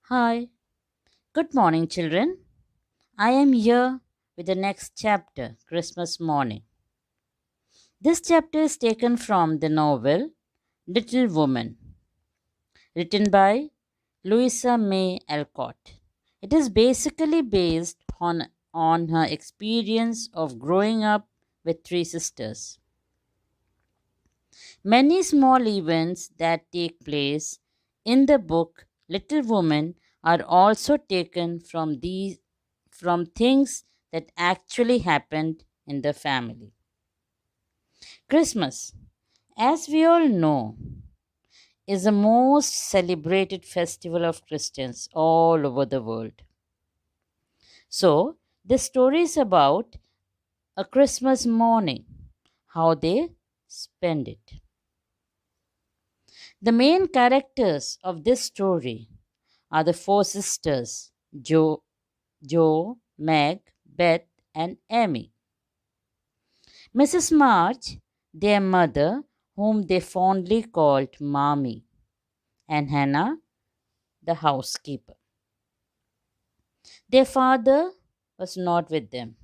Hi, good morning, children. I am here with the next chapter, Christmas Morning. This chapter is taken from the novel Little Woman, written by Louisa May Alcott. It is basically based on her experience of growing up with three sisters. Many small events that take place in the book Little Woman are also taken from things that actually happened in the family. Christmas, as we all know, is the most celebrated festival of Christians all over the world. So, this story is about a Christmas morning, how they spend it. The main characters of this story are the four sisters Meg, Beth, and Amy. Mrs. March, their mother, whom they fondly called Mommy, and Hannah, the housekeeper. Their father was not with them.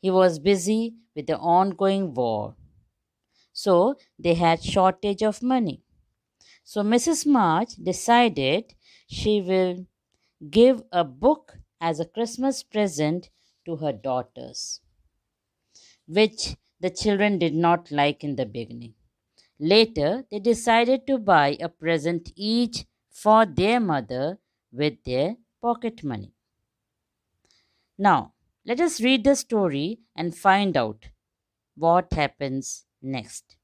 He was busy with the ongoing war. So they had shortage of money. So Mrs. March decided she will give a book as a Christmas present to her daughters, which the children did not like in the beginning. Later, they decided to buy a present each for their mother with their pocket money. Now, let us read the story and find out what happens next.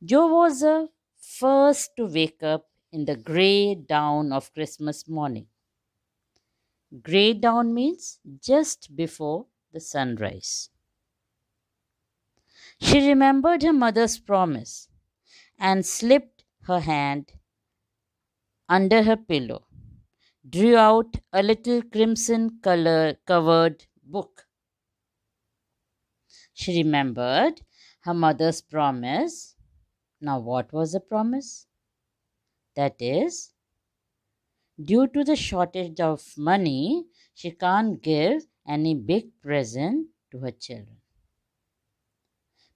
Joe was the first to wake up in the grey dawn of Christmas morning. Grey dawn means just before the sunrise. She remembered her mother's promise and slipped her hand under her pillow, drew out a little crimson color covered book. She remembered her mother's promise. Now, what was the promise? That is, due to the shortage of money, she can't give any big present to her children.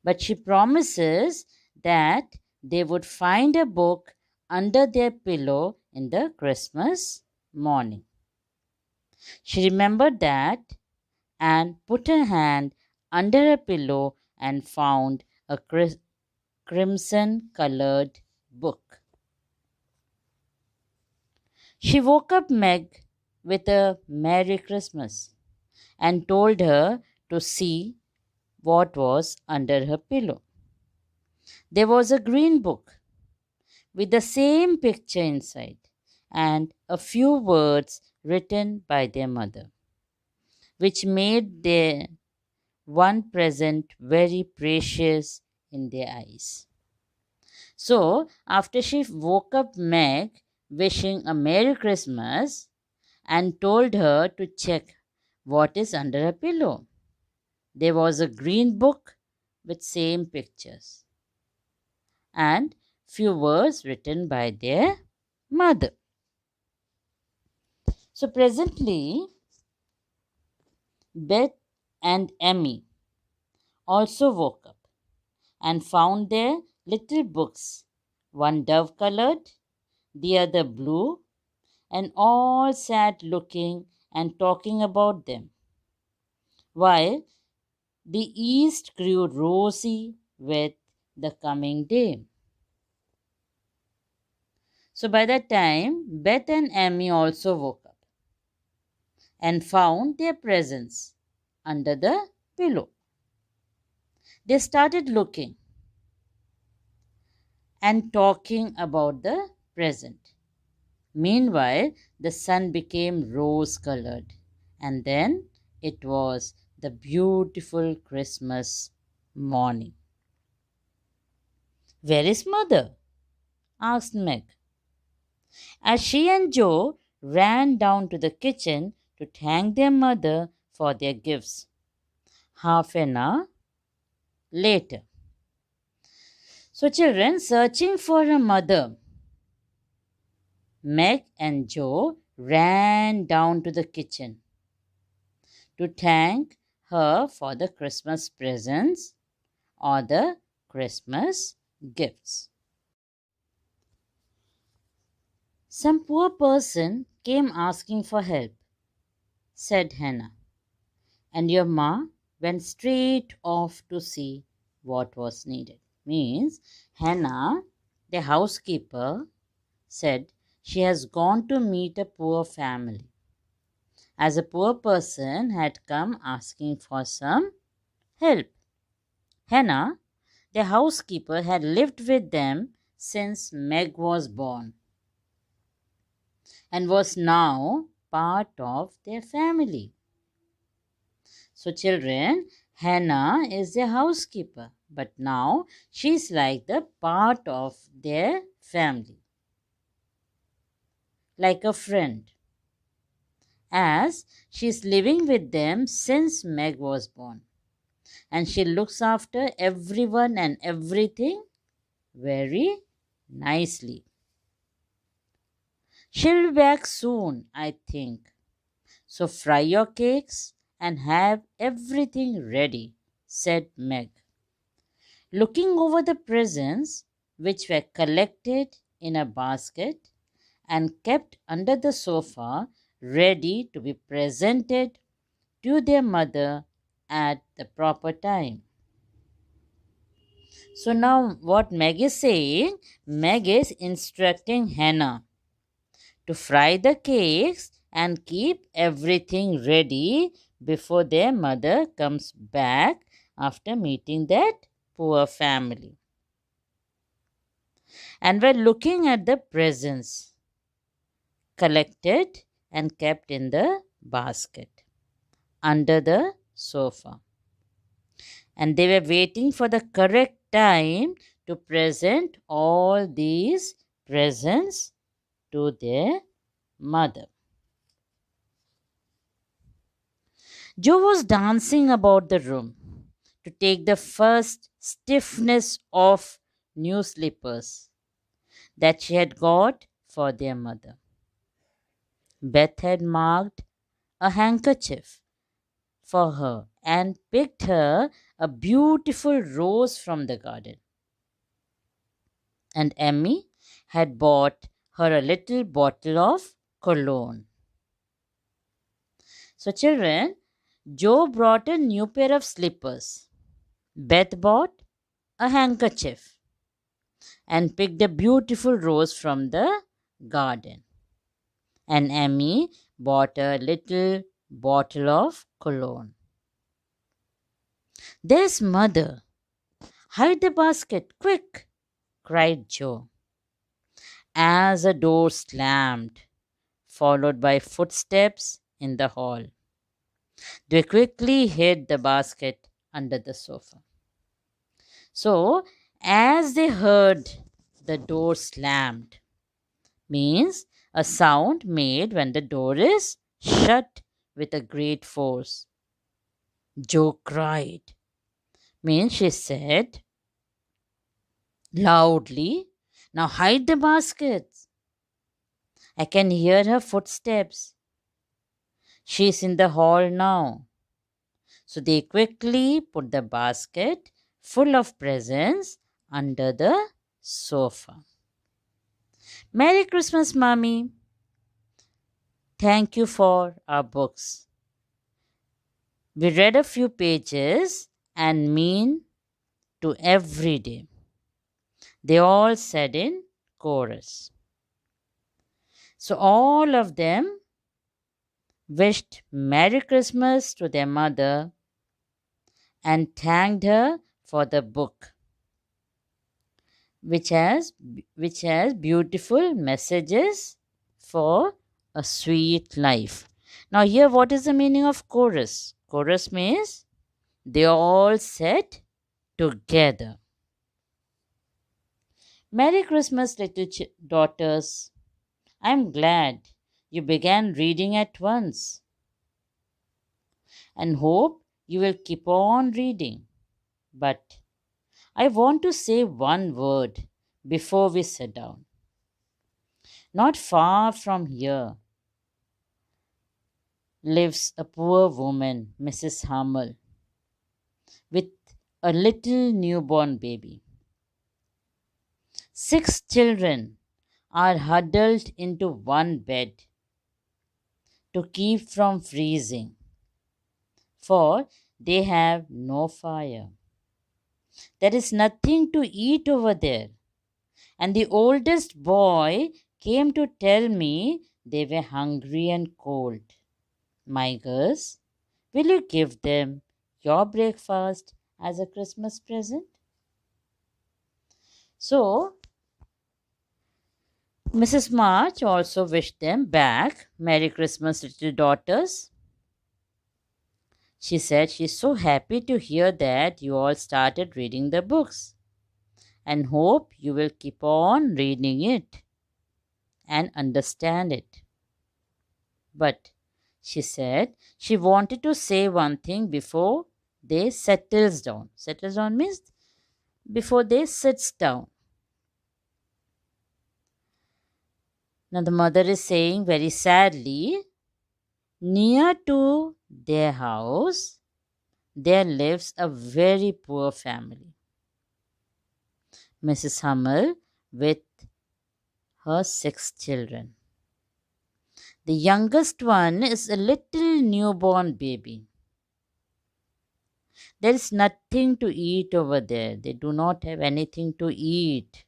But she promises that they would find a book under their pillow in the Christmas morning. She remembered that and put her hand under her pillow and found a crimson colored book. She woke up Meg with a Merry Christmas and told her to see what was under her pillow. There was a green book with the same picture inside and a few words written by their mother, which made their one present very precious in their eyes. So, after she woke up Meg, wishing a Merry Christmas, and told her to check what is under her pillow, there was a green book with same pictures and few words written by their mother. So presently, Beth and Emmy also woke up and found their little books, one dove colored, the other blue, and all sat looking and talking about them, while the east grew rosy with the coming day. So by that time, Beth and Emmy also woke up and found their presents under the pillow. They started looking and talking about the present. Meanwhile, the sun became rose colored, and then it was the beautiful Christmas morning. Where is mother? Asked Meg, as she and Joe ran down to the kitchen to thank their mother for their gifts. Half an hour later. So, children, searching for her mother Meg and Joe ran down to the kitchen to thank her for the Christmas presents or the Christmas gifts. Some poor person came asking for help, said Hannah, and your ma went straight off to see what was needed. Means Hannah, the housekeeper, said she has gone to meet a poor family, as a poor person had come asking for some help. Hannah, the housekeeper, had lived with them since Meg was born and was now part of their family. So, children, Hannah is the housekeeper, but now she's like the part of their family, like a friend, as she's living with them since Meg was born. And she looks after everyone and everything very nicely. She'll be back soon, I think. So fry your cakes and have everything ready, said Meg. Looking over the presents, which were collected in a basket and kept under the sofa, ready to be presented to their mother at the proper time. So now what Meg is saying, Meg is instructing Hannah to fry the cakes and keep everything ready before their mother comes back after meeting that poor family. And we're looking at the presents collected and kept in the basket under the sofa. And they were waiting for the correct time to present all these presents to their mother. Joe was dancing about the room to take the first stiffness off new slippers that she had got for their mother. Beth had marked a handkerchief for her and picked her a beautiful rose from the garden. And Emmy had bought her a little bottle of cologne. So, children, Joe brought a new pair of slippers. Beth bought a handkerchief and picked a beautiful rose from the garden. And Emmy bought a little bottle of cologne. There's mother. Hide the basket, quick, cried Joe, as a door slammed, followed by footsteps in the hall. They quickly hid the basket under the sofa. So, as they heard the door slammed, means a sound made when the door is shut with a great force. Joe cried, means she said loudly, now hide the baskets. I can hear her footsteps. She's in the hall now. So they quickly put the basket full of presents under the sofa. Merry Christmas, Mommy. Thank you for our books. We read a few pages and mean to every day. They all said in chorus. So all of them wished Merry Christmas to their mother and thanked her for the book, which has beautiful messages for a sweet life. Now here what is the meaning of chorus? Chorus means they all said together. Merry Christmas, little daughters. I'm glad you began reading at once and hope you will keep on reading. But I want to say one word before we sit down. Not far from here lives a poor woman, Mrs. Hummel, with a little newborn baby. 6 children are huddled into one bed to keep from freezing, for they have no fire. There is nothing to eat over there, and the oldest boy came to tell me they were hungry and cold. My girls, will you give them your breakfast as a Christmas present? So, Mrs. March also wished them back Merry Christmas, little daughters. She said she's so happy to hear that you all started reading the books and hope you will keep on reading it and understand it. But she said she wanted to say one thing before they settles down. Settles down means before they sits down. Now the mother is saying very sadly, near to their house there lives a very poor family. Mrs. Hummel with her 6 children. The youngest one is a little newborn baby. There is nothing to eat over there. They do not have anything to eat.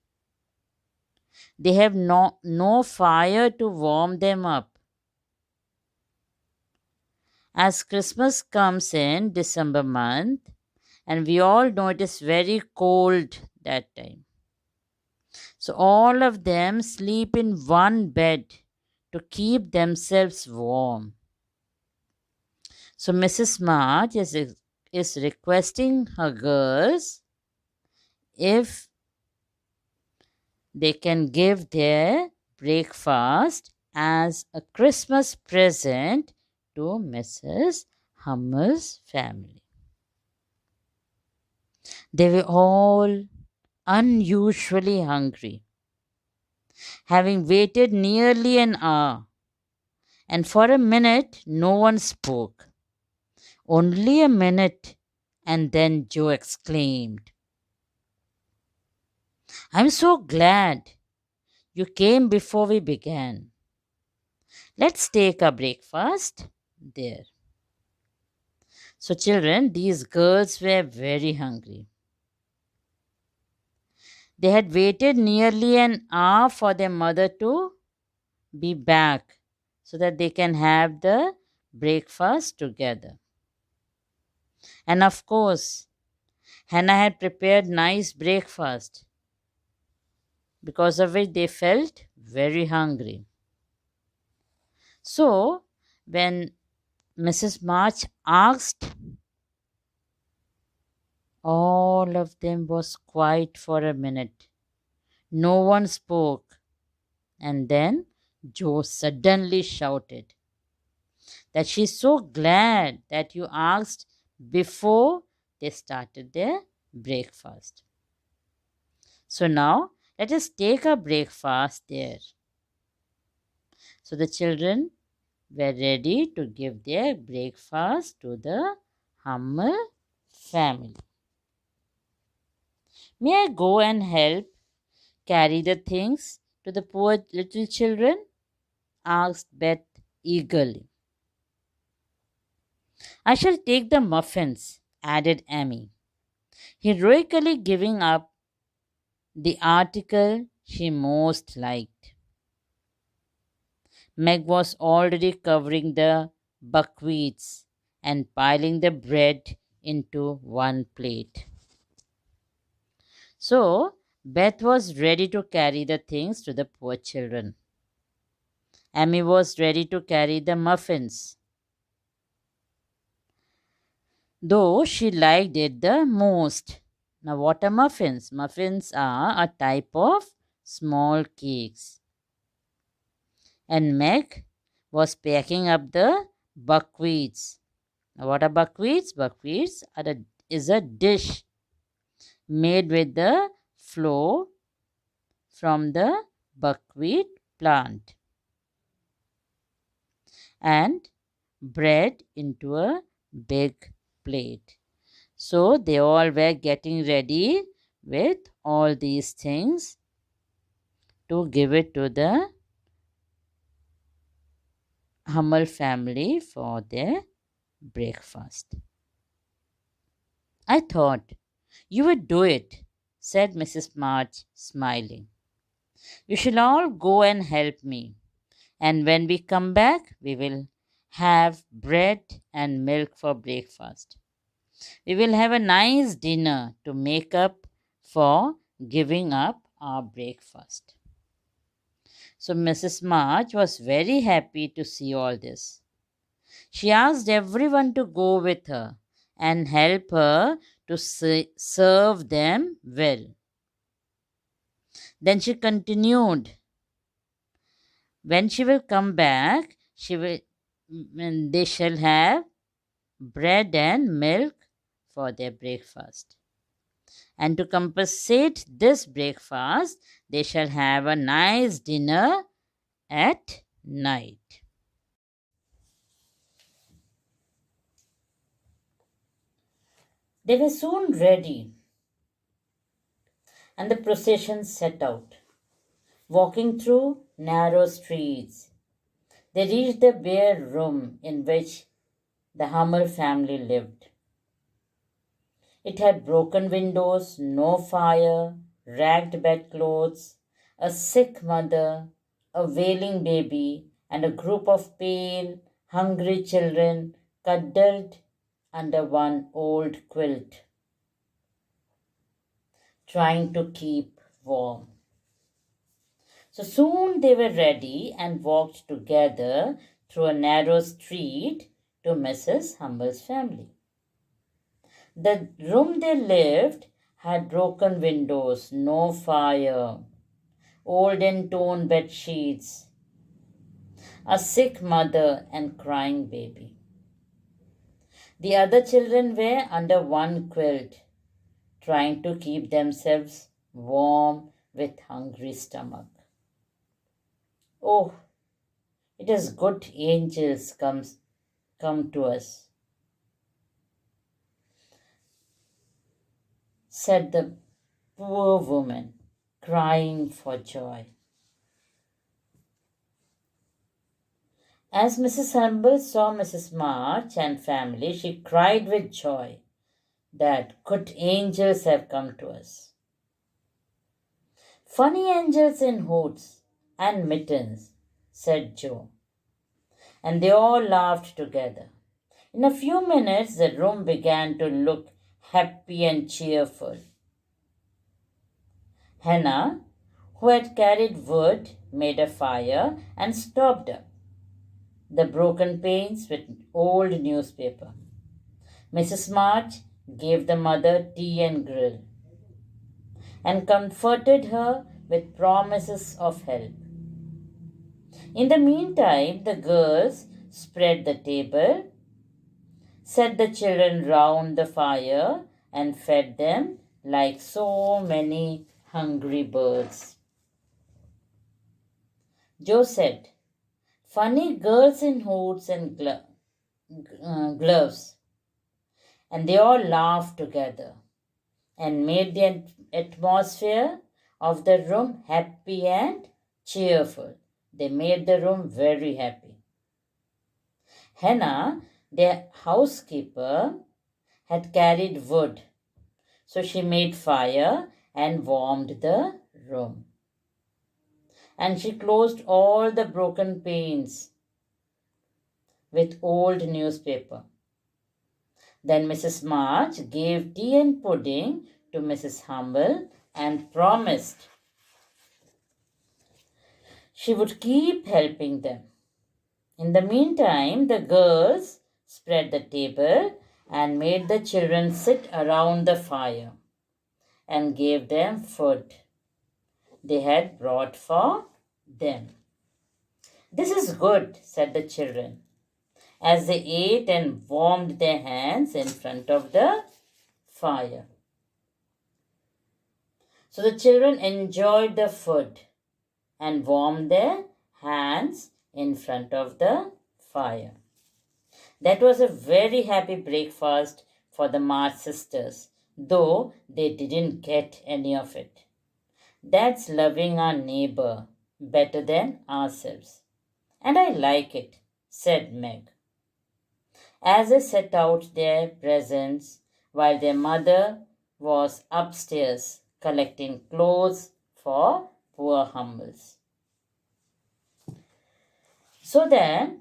They have no fire to warm them up. As Christmas comes in December month, and we all know it is very cold that time. So all of them sleep in one bed to keep themselves warm. So Mrs. March is requesting her girls if they can give their breakfast as a Christmas present to Mrs. Hummel's family. They were all unusually hungry, having waited nearly an hour, and for a minute no one spoke. Only a minute, and then Joe exclaimed, I'm so glad you came before we began. Let's take a breakfast there. So, children, these girls were very hungry. They had waited nearly an hour for their mother to be back so that they can have the breakfast together. And of course, Hannah had prepared nice breakfast, because of which they felt very hungry. So, when Mrs. March asked, all of them was quiet for a minute. No one spoke. And then Joe suddenly shouted that she's so glad that you asked before they started their breakfast. So now let us take a breakfast there. So the children were ready to give their breakfast to the Hummel family. May I go and help carry the things to the poor little children? Asked Beth eagerly. I shall take the muffins, added Amy, heroically giving up the article she most liked. Meg was already covering the buckwheats and piling the bread into one plate. So, Beth was ready to carry the things to the poor children. Amy was ready to carry the muffins, though she liked it the most. Now, what are muffins? Muffins are a type of small cakes. And Meg was packing up the buckwheats. Now, what are buckwheats? Buckwheats is a dish made with the flour from the buckwheat plant and bread into a big plate. So they all were getting ready with all these things to give it to the Hummel family for their breakfast. I thought you would do it, said Mrs. March, smiling. You shall all go and help me, and when we come back, we will have bread and milk for breakfast. We will have a nice dinner to make up for giving up our breakfast. So Mrs. March was very happy to see all this. She asked everyone to go with her and help her to serve them well. Then she continued, when she will come back, they shall have bread and milk for their breakfast. And to compensate this breakfast, they shall have a nice dinner at night. They were soon ready, and the procession set out. Walking through narrow streets, they reached the bare room in which the Hammer family lived. It had broken windows, no fire, ragged bedclothes, a sick mother, a wailing baby, and a group of pale, hungry children cuddled under one old quilt, trying to keep warm. So soon they were ready and walked together through a narrow street to Mrs. Humble's family. The room they lived had broken windows, no fire, old and torn bed sheets, a sick mother, and crying baby. The other children were under one quilt, trying to keep themselves warm with hungry stomach. Oh, it is good angels come to us, said the poor woman, crying for joy. As Mrs. Humble saw Mrs. March and family, she cried with joy that good angels have come to us. Funny angels in hoods and mittens, said Joe, and they all laughed together. In a few minutes, the room began to look happy and cheerful. Hannah, who had carried wood, made a fire and stopped up the broken panes with old newspaper. Mrs. March gave the mother tea and grill and comforted her with promises of help. In the meantime, the girls spread the table, set the children round the fire, and fed them like so many hungry birds. Joe said, funny girls in hoods and gloves. And they all laughed together and made the atmosphere of the room happy and cheerful. They made the room very happy. Hannah, their housekeeper, had carried wood, so she made fire and warmed the room. And she closed all the broken panes with old newspaper. Then Mrs. March gave tea and pudding to Mrs. Humble and promised she would keep helping them. In the meantime, the girls spread the table and made the children sit around the fire and gave them food they had brought for them. This is good, said the children, as they ate and warmed their hands in front of the fire. So the children enjoyed the food and warmed their hands in front of the fire. That was a very happy breakfast for the March sisters, though they didn't get any of it. That's loving our neighbor better than ourselves. And I like it, said Meg, as they set out their presents while their mother was upstairs collecting clothes for poor Humbles. So that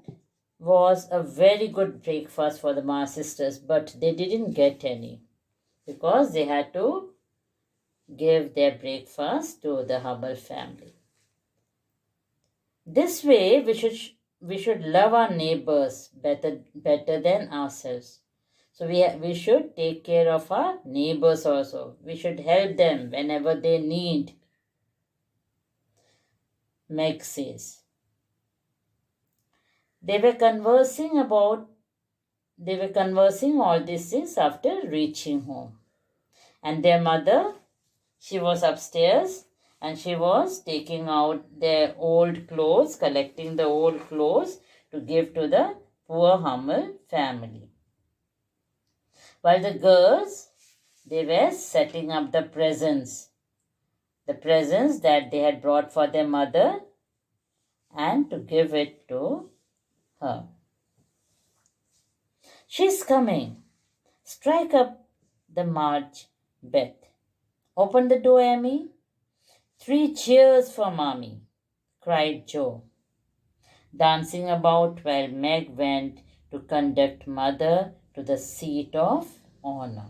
was a very good breakfast for the Ma sisters, but they didn't get any because they had to give their breakfast to the Hubble family. This way, we should love our neighbors better than ourselves. So we should take care of our neighbors also. We should help them whenever they need. Meg says. They were conversing about they were conversing all these things after reaching home. And their mother, she was upstairs and she was taking out their old clothes, collecting the old clothes to give to the poor Hummel family. While the girls, they were setting up the presents that they had brought for their mother and to give it to her. She's coming. Strike up the march, Beth. Open the door, Amy. 3 cheers for Mommy, cried Joe, dancing about while Meg went to conduct Mother to the seat of honor.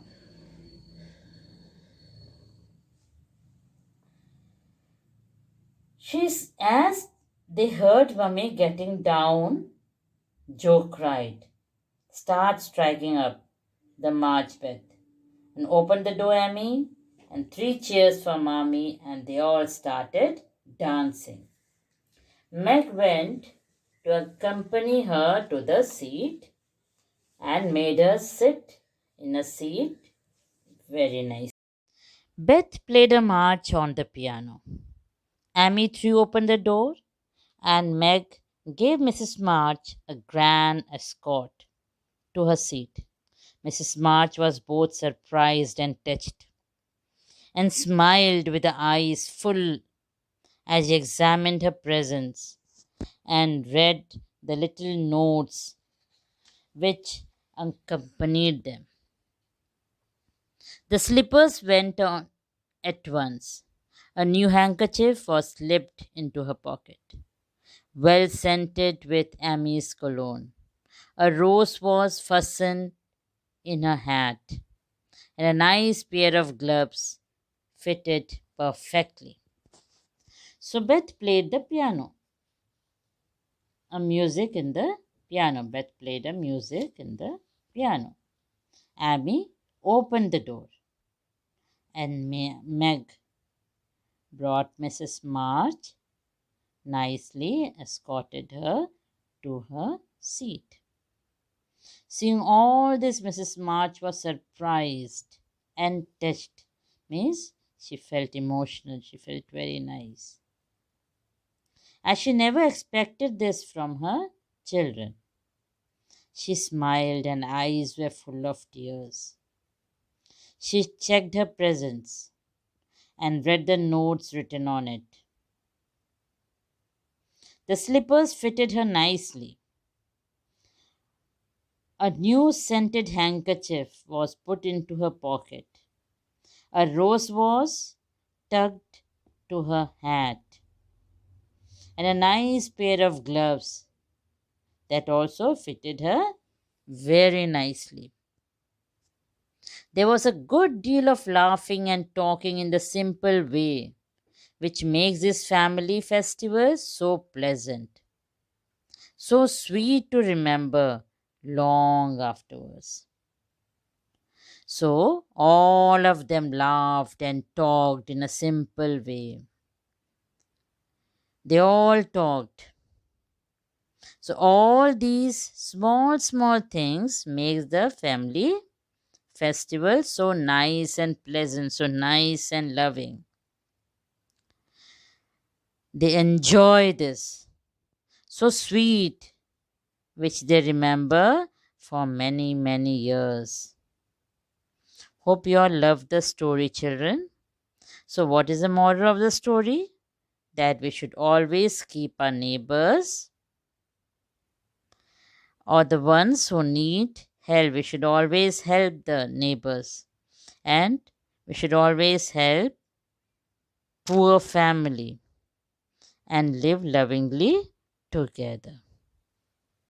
As they heard Mummy getting down, Joe cried, start striking up the march, Beth. And open the door, Amy. And 3 cheers for Mommy, and they all started dancing. Meg went to accompany her to the seat and made her sit in a seat. Very nice. Beth played a march on the piano. Amy threw open the door, and Meg gave Mrs. March a grand escort to her seat. Mrs. March was both surprised and touched, and smiled with her eyes full as she examined her presents and read the little notes which accompanied them. The slippers went on at once. A new handkerchief was slipped into her pocket, well scented with Amy's cologne. A rose was fastened in her hat, and a nice pair of gloves fitted perfectly. So Beth played the piano. A music in the piano. Beth played a music in the piano. Amy opened the door, and Meg brought Mrs. March, nicely escorted her to her seat. Seeing all this, Mrs. March was surprised and touched. Means she felt emotional, she felt very nice, as she never expected this from her children. She smiled and eyes were full of tears. She checked her presents and read the notes written on it. The slippers fitted her nicely. A new scented handkerchief was put into her pocket. A rose was tucked to her hat. And a nice pair of gloves that also fitted her very nicely. There was a good deal of laughing and talking in the simple way which makes this family festival so pleasant, so sweet to remember long afterwards. So all of them laughed and talked in a simple way. They all talked. So all these small things makes the family festival so nice and pleasant, so nice and loving. They enjoy this. so sweet, which they remember for many, many years. Hope you all love the story, children. So, what is the moral of the story? That we should always keep our neighbors or the ones who need help. We should always help the neighbors, and we should always help poor family and live lovingly together.